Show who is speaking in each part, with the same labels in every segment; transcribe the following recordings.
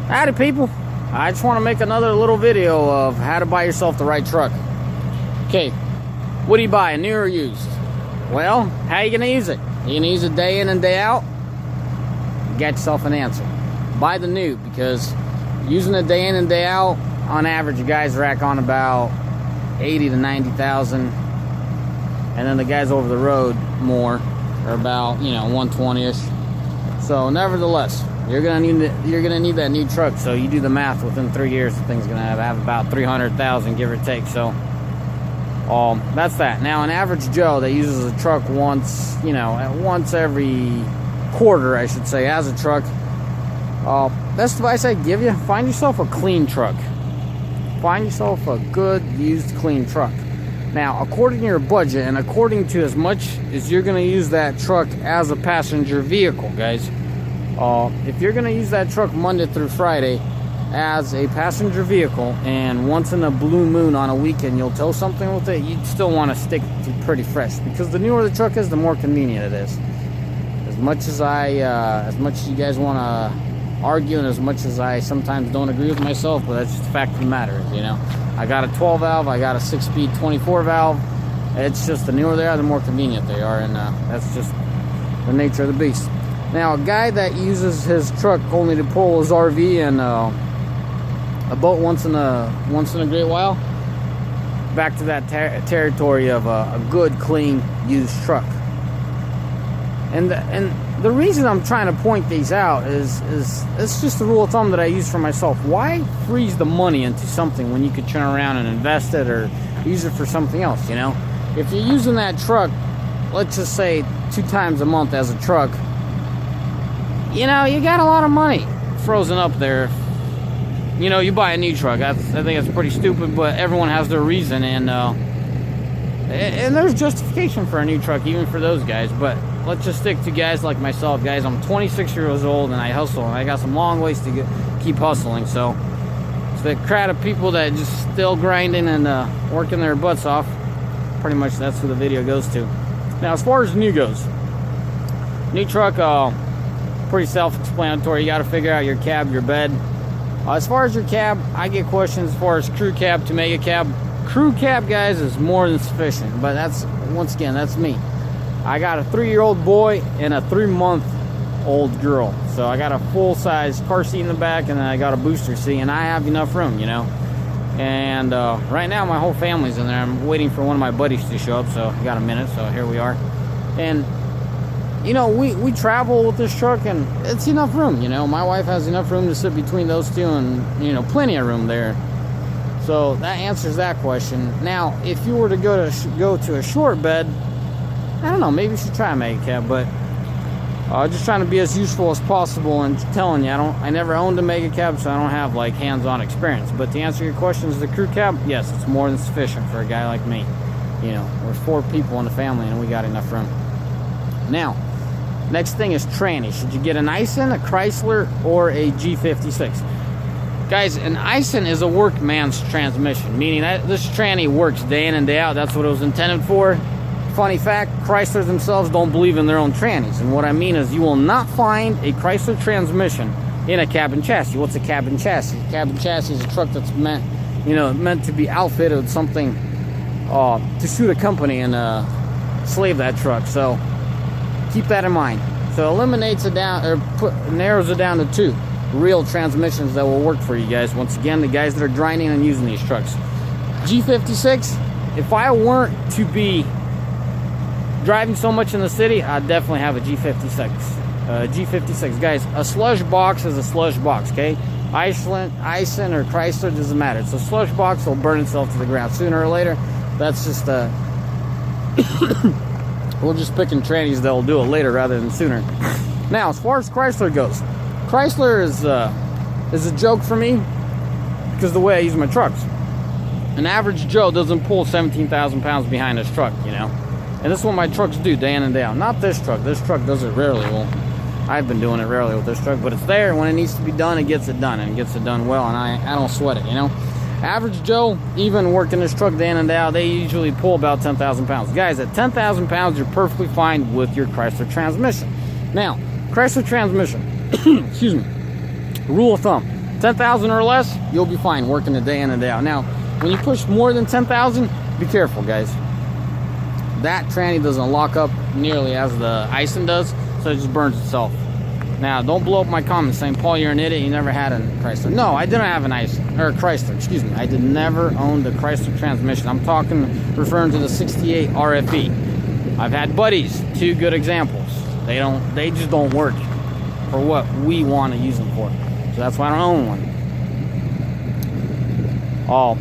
Speaker 1: Howdy people, I just want to make another little video of how to buy yourself the right truck. Okay, what do you buy, new or used? Well, how are you going to use it? You going to use it day in and day out? You got yourself an answer. Buy the new, because using it day in and day out, on average, you guys rack on about 80 to 90,000, and then the guys over the road more are about 120ish. So nevertheless, you're gonna need that new truck. So you do the math. Within 3 years, the thing's gonna have about 300,000, give or take. So that's that. Now, an average Joe that uses a truck once every quarter, I should say, has a truck. Best advice I give you: find yourself a clean truck. Find yourself a good, used, clean truck. Now, according to your budget and according to as much as you're going to use that truck as a passenger vehicle, guys. If you're going to use that truck Monday through Friday as a passenger vehicle, and once in a blue moon on a weekend you'll tow something with it, you'd still want to stick to pretty fresh, because the newer the truck is, the more convenient it is. As much as you guys want to argue, and as much as I sometimes don't agree with myself, but that's just the fact of the matter is, I got a 12 valve, I got a 6-speed 24 valve. It's just the newer they are, the more convenient they are, and that's just the nature of the beast. Now, a guy that uses his truck only to pull his RV and a boat once in a great while, back to that territory of a good, clean, used truck. And the reason I'm trying to point these out is it's just a rule of thumb that I use for myself. Why freeze the money into something when you could turn around and invest it or use it for something else? If you're using that truck, let's just say 2 times a month as a truck, you got a lot of money frozen up there. You buy a new truck. I think that's pretty stupid, but everyone has their reason, and there's justification for a new truck, even for those guys. But let's just stick to guys like myself. Guys, I'm 26 years old, and I hustle, and I got some long ways to keep hustling. So it's the crowd of people that just still grinding and working their butts off. Pretty much that's who the video goes to. Now, as far as new goes, new truck, pretty self-explanatory. You got to figure out your cab, your bed. As far as your cab, I get questions as far as crew cab to mega cab. Crew cab, guys, is more than sufficient, but that's me. I got a 3-year-old boy and a 3-month-old girl, so I got a full-size car seat in the back, and then I got a booster seat, and I have enough room, And right now, my whole family's in there. I'm waiting for one of my buddies to show up, so I got a minute. So here we are, and we travel with this truck, and it's enough room. My wife has enough room to sit between those two, and plenty of room there. So that answers that question. Now, if you were to go to a short bed, I don't know, maybe you should try a mega cab, but just trying to be as useful as possible, and telling you, I never owned a mega cab, so I don't have hands-on experience. But to answer your questions, the crew cab, yes, it's more than sufficient for a guy like me. We're 4 people in the family, and we got enough room. Now, next thing is tranny. Should you get an Ison, a Chrysler, or a G56? Guys, an Ison is a workman's transmission, meaning that this tranny works day in and day out. That's what it was intended for. Funny fact, Chrysler themselves don't believe in their own trannies. And what I mean is, you will not find a Chrysler transmission in a cabin chassis. What's a cabin chassis? A cabin chassis is a truck that's meant to be outfitted with something to suit a company and slave that truck. So keep that in mind. So eliminates it down, or narrows it down to 2 real transmissions that will work for you guys. Once again, the guys that are grinding and using these trucks. G56, if I weren't to be driving so much in the city, I'd definitely have a G56. G56, guys, a slush box is a slush box, okay? Ison or Chrysler, doesn't matter. It's a slush box, will burn itself to the ground sooner or later. That's just we're just picking trannies that'll do it later rather than sooner. Now, as far as Chrysler goes, Chrysler is a joke for me, because the way I use my trucks. An average Joe doesn't pull 17,000 pounds behind his truck, And this is what my trucks do day in and day out. Not this truck. This truck does it rarely. Well, I've been doing it rarely with this truck, but it's there. When it needs to be done, it gets it done, and it gets it done well, and I don't sweat it, Average Joe, even working this truck day in and day out, they usually pull about 10,000 pounds. Guys, at 10,000 pounds, you're perfectly fine with your Chrysler transmission. Now, Chrysler transmission, excuse me, rule of thumb, 10,000 or less, you'll be fine working the day in and day out. Now, when you push more than 10,000, be careful, guys. That tranny doesn't lock up nearly as the icing does, so it just burns itself. Now, don't blow up my comments saying, Paul, you're an idiot, you never had a Chrysler. No, I didn't have an Chrysler, excuse me. I did never own the Chrysler transmission. I'm referring to the 68 RFE. I've had buddies, 2 good examples. They just don't work for what we want to use them for. So that's why I don't own one. Oh,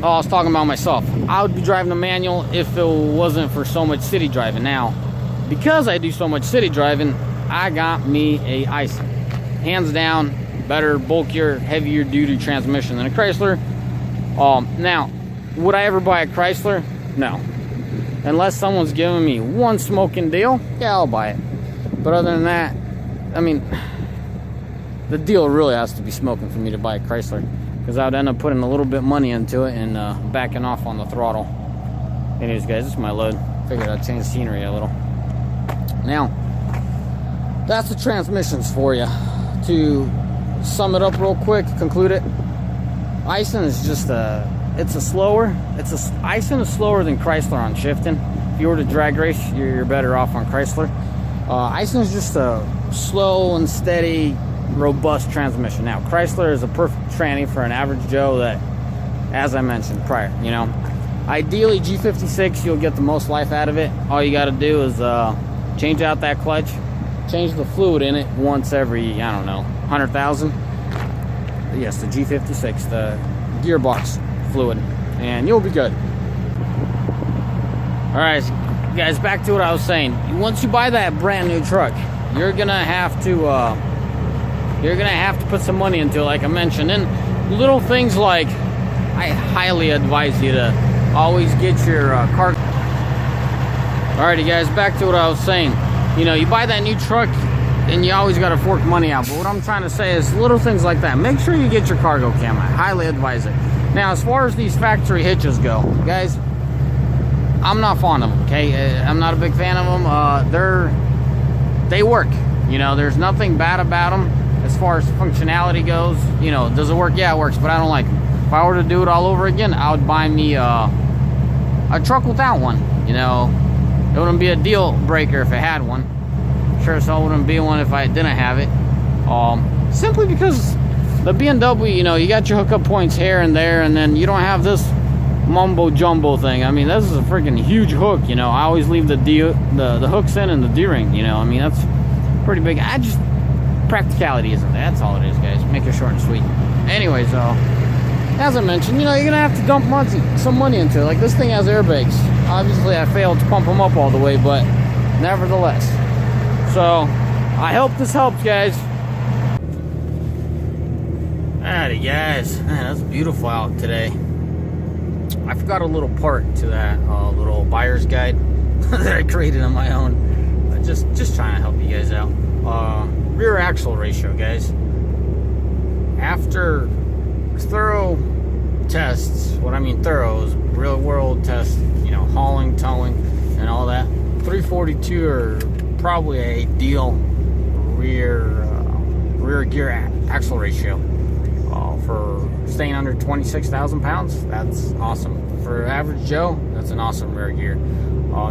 Speaker 1: I was talking about myself. I would be driving a manual if it wasn't for so much city driving. Now, because I do so much city driving, I got me a Icing. Hands down, better, bulkier, heavier duty transmission than a Chrysler. Now, would I ever buy a Chrysler? No. Unless someone's giving me one smoking deal, yeah, I'll buy it. But other than that, I mean, the deal really has to be smoking for me to buy a Chrysler, because I would end up putting a little bit of money into it and backing off on the throttle. Anyways, guys, this is my load. Figured I'd change scenery a little. Now, that's the transmissions for you. To sum it up real quick, conclude it. Icing is just Icing is slower than Chrysler on shifting. If you were to drag race, you're better off on Chrysler. Icing is just a slow and steady, robust transmission. Now, Chrysler is a perfect tranny for an average Joe that, as I mentioned prior, you know, ideally G56, you'll get the most life out of it. All you got to do is change out that clutch, change the fluid in it once every, I don't know, 100,000. Yes, the G56, the gearbox fluid, and you'll be good. All right, guys, back to what I was saying. Once you buy that brand new truck, you're gonna have to put some money into it, like I mentioned. And little things like, I highly advise you to always get your car. Alrighty, guys, back to what I was saying. You know, you buy that new truck and you always got to fork money out. But what I'm trying to say is little things like that. Make sure you get your cargo cam. I highly advise it. Now, as far as these factory hitches go, guys, I'm not fond of them, okay? I'm not a big fan of them. They work. You know, there's nothing bad about them as far as functionality goes. You know, does it work? Yeah, it works, but I don't like them. If I were to do it all over again, I would buy me a truck without one. You know, it wouldn't be a deal breaker if it had one. Sure as hell wouldn't be one if I didn't have it. Simply because the BMW, you know, you got your hookup points here and there, and then you don't have this mumbo jumbo thing. I mean, this is a freaking huge hook. You know, I always leave the hooks in and the D-ring. You know, I mean, that's pretty big. Practicality isn't that. That's all it is, guys. Make it short and sweet. Anyways, as I mentioned, you know, you're gonna have to dump some money into it. Like, this thing has airbags. Obviously, I failed to pump them up all the way, but nevertheless. So, I hope this helps, guys. Alrighty, guys. Man, that's beautiful out today. I forgot a little part to that little buyer's guide that I created on my own. Just trying to help you guys out. Rear axle ratio, guys. After thorough tests, what I mean thorough is real world tests, you know, hauling, towing, and all that, 342 are probably a ideal rear gear axle ratio. For staying under 26,000 pounds, that's awesome. For average Joe, that's an awesome rear gear.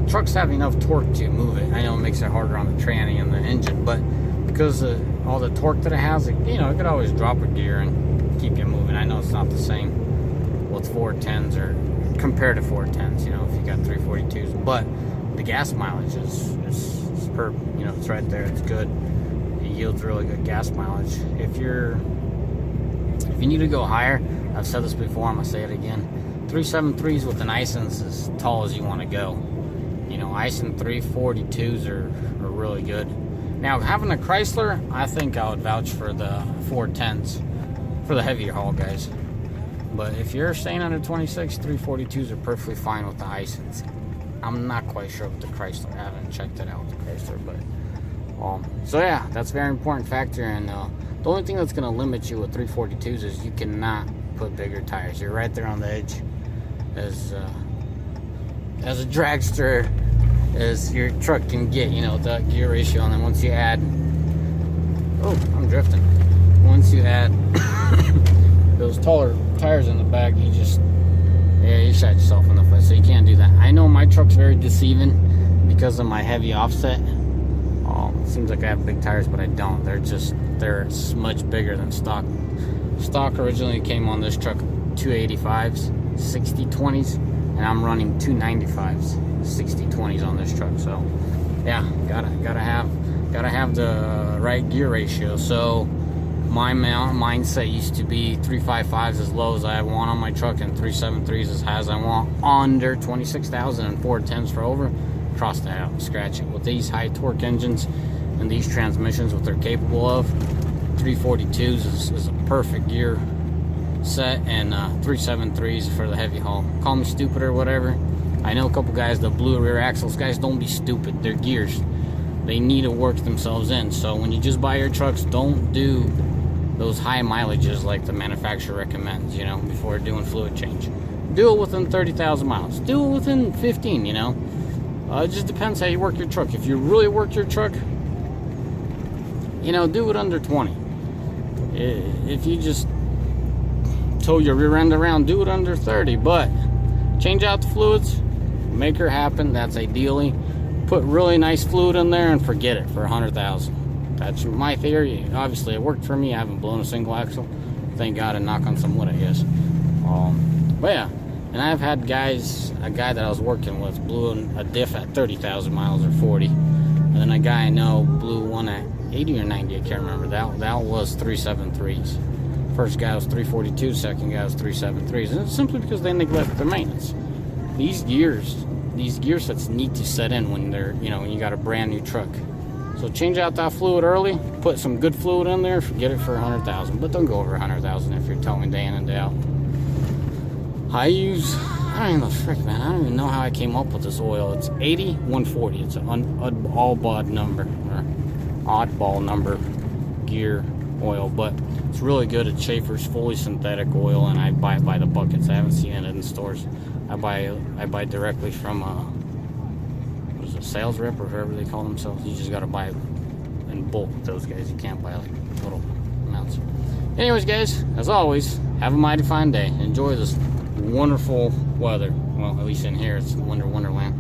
Speaker 1: Trucks have enough torque to move it. I know it makes it harder on the tranny and the engine, but because of all the torque that it has, it could always drop a gear and keep you moving. I know it's not the same with 410s or compared to 410s, you know, if you got 342s, but the gas mileage is superb. You know, it's right there. It's good. It yields really good gas mileage. If you need to go higher, I've said this before, I'm gonna say it again. 373s with an Icing is as tall as you want to go. You know, Icing 342s are really good. Now, having a Chrysler, I think I would vouch for the 410s for the heavier haul, guys. But if you're staying under 26, 342s are perfectly fine with the Icings. I'm not quite sure with the Chrysler. I haven't checked it out with the Chrysler, but so yeah, that's a very important factor. And the only thing that's going to limit you with 342s is you cannot put bigger tires. You're right there on the edge as a dragster as your truck can get, you know, the gear ratio. And then once you add, oh, I'm drifting. once you add those taller tires in the back, you just, yeah, you shot yourself in the foot. So you can't do that. I know my truck's very deceiving because of my heavy offset. It seems like I have big tires, but I don't. They're much bigger than stock. Stock originally came on this truck 285s, 60/20s, and I'm running 295s, 60/20s on this truck. So yeah, gotta have the right gear ratio. So my mindset used to be 355s as low as I want on my truck and 373s as high as I want, under 26,000, and 410s for over. Cross that out, scratch it. With these high torque engines and these transmissions, what they're capable of, 342s is a perfect gear set, and 373s for the heavy haul. Call me stupid or whatever. I know a couple guys that blew rear axles. Guys, don't be stupid. They're gears. They need to work themselves in. So when you just buy your trucks, don't do those high mileages like the manufacturer recommends, you know, before doing fluid change. Do it within 30,000 miles. Do it within 15, you know. It just depends how you work your truck. If you really work your truck, you know, do it under 20. If you just tow your rear end around, do it under 30. But change out the fluids, make her happen. That's ideally. Put really nice fluid in there and forget it for 100,000. That's my theory. Obviously, it worked for me. I haven't blown a single axle. Thank God, and knock on some wood, I guess. But yeah. And I've had guys, a guy that I was working with blew a diff at 30,000 miles or 40. And then a guy I know blew one at 80 or 90, I can't remember. That was 373s. First guy was 342, second guy was 373s. And it's simply because they neglect their maintenance. These gear sets need to set in when they're, you know, when you got a brand new truck. So change out that fluid early, put some good fluid in there, forget it for 100,000. But don't go over 100,000 if you're towing day in and day out. I don't even know, frick, man. I don't even know how I came up with this oil. It's 80-140. It's an oddball number gear oil, but it's really good at Schaefer's, fully synthetic oil, and I buy it by the buckets. I haven't seen it in stores. I buy directly from what is it, sales rep or whoever they call themselves. You just gotta buy it in bulk with those guys. You can't buy like little amounts. Anyways, guys, as always, have a mighty fine day. Enjoy this wonderful weather. Well, at least in here, it's winter wonderland.